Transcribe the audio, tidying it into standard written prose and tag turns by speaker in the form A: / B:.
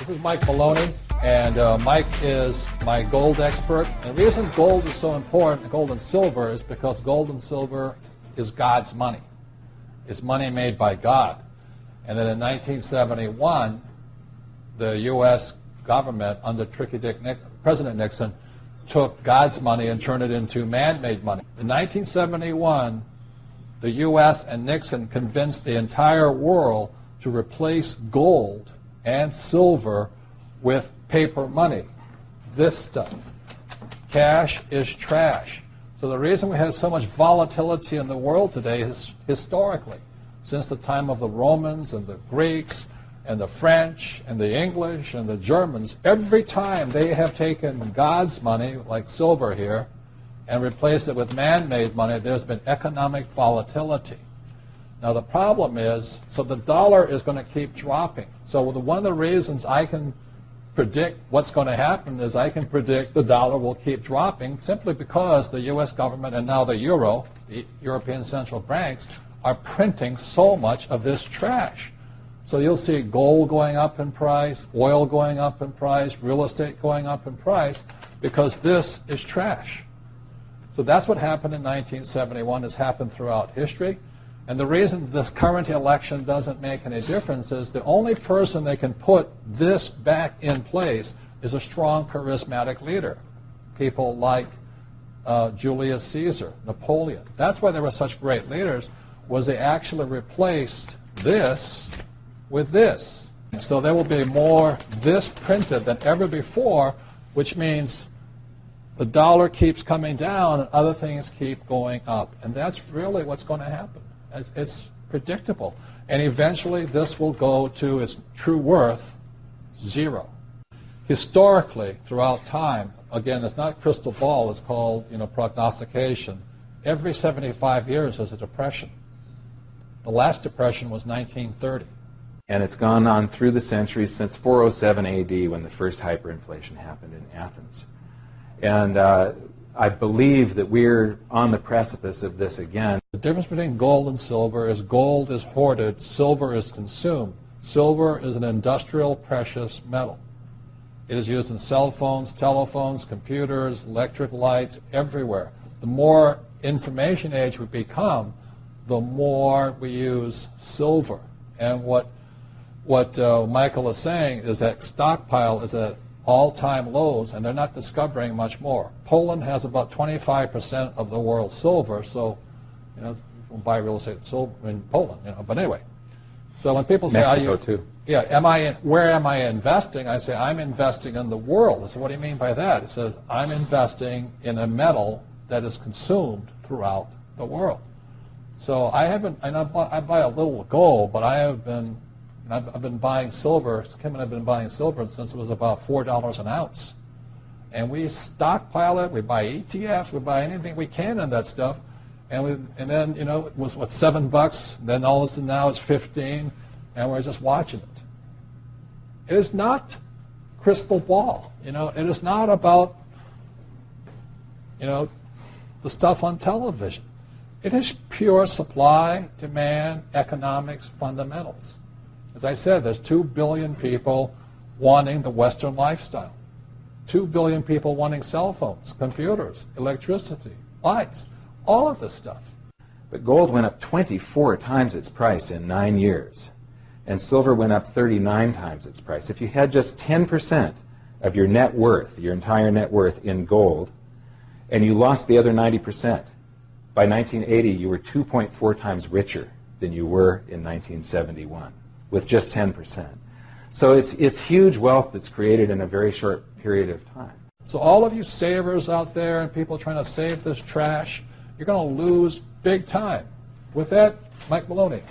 A: This is Mike Maloney, and Mike is my gold expert. And the reason gold is so important, gold and silver, is because gold and silver is God's money. It's money made by God. And then in 1971, the U.S. government, under President Nixon, took God's money and turned it into man-made money. In 1971, the U.S. and Nixon convinced the entire world to replace gold and silver with paper money. This stuff. Cash is trash. So the reason we have so much volatility in the world today is historically, since the time of the Romans and the Greeks and the French and the English and the Germans, every time they have taken God's money, like silver here, and replaced it with man-made money, there's been economic volatility. Now the problem is, so the dollar is going to keep dropping. So one of the reasons I can predict what's going to happen is I can predict the dollar will keep dropping simply because the U.S. government and now the euro, the European central banks, are printing so much of this trash. So you'll see gold going up in price, oil going up in price, real estate going up in price, because this is trash. So that's what happened in 1971. Has happened throughout history. And the reason this current election doesn't make any difference is the only person that can put this back in place is a strong, charismatic leader. People like Julius Caesar, Napoleon. That's why they were such great leaders, was they actually replaced this with this. So there will be more this printed than ever before, which means the dollar keeps coming down and other things keep going up. And that's really what's going to happen. It's predictable. And eventually this will go to its true worth, zero. Historically, throughout time, again, it's not crystal ball, it's called prognostication. Every 75 years there's a depression. The last depression was 1930.
B: And it's gone on through the centuries since 407 AD when the first hyperinflation happened in Athens. And I believe that we're on the precipice of this again.
A: The difference between gold and silver is gold is hoarded, silver is consumed. Silver is an industrial precious metal. It is used in cell phones, telephones, computers, electric lights, everywhere. The more information age we become, the more we use silver. And what Michael is saying is that stockpile is at all-time lows, and they're not discovering much more. Poland has about 25% of the world's silver, so you can buy real estate silver in Poland. But anyway, so when people say,
B: Mexico too.
A: Yeah, where am I investing? I say I'm investing in the world. I say, what do you mean by that? It says I'm investing in a metal that is consumed throughout the world. So I buy a little gold, but I've been buying silver. Kim and I have been buying silver since it was about $4 an ounce. And we stockpile it, we buy ETFs, we buy anything we can in that stuff. And then, it was, $7? Then all of a sudden now it's 15, and we're just watching it. It is not crystal ball. It is not about, the stuff on television. It is pure supply, demand, economics, fundamentals. As I said, there's 2 billion people wanting the Western lifestyle. 2 billion people wanting cell phones, computers, electricity, lights, all of this stuff.
B: But gold went up 24 times its price in 9 years, and silver went up 39 times its price. If you had just 10% of your net worth, your entire net worth in gold, and you lost the other 90%, by 1980 you were 2.4 times richer than you were in 1971. With just 10%. So it's huge wealth that's created in a very short period of time.
A: So all of you savers out there and people trying to save this trash, you're going to lose big time. With that, Mike Maloney.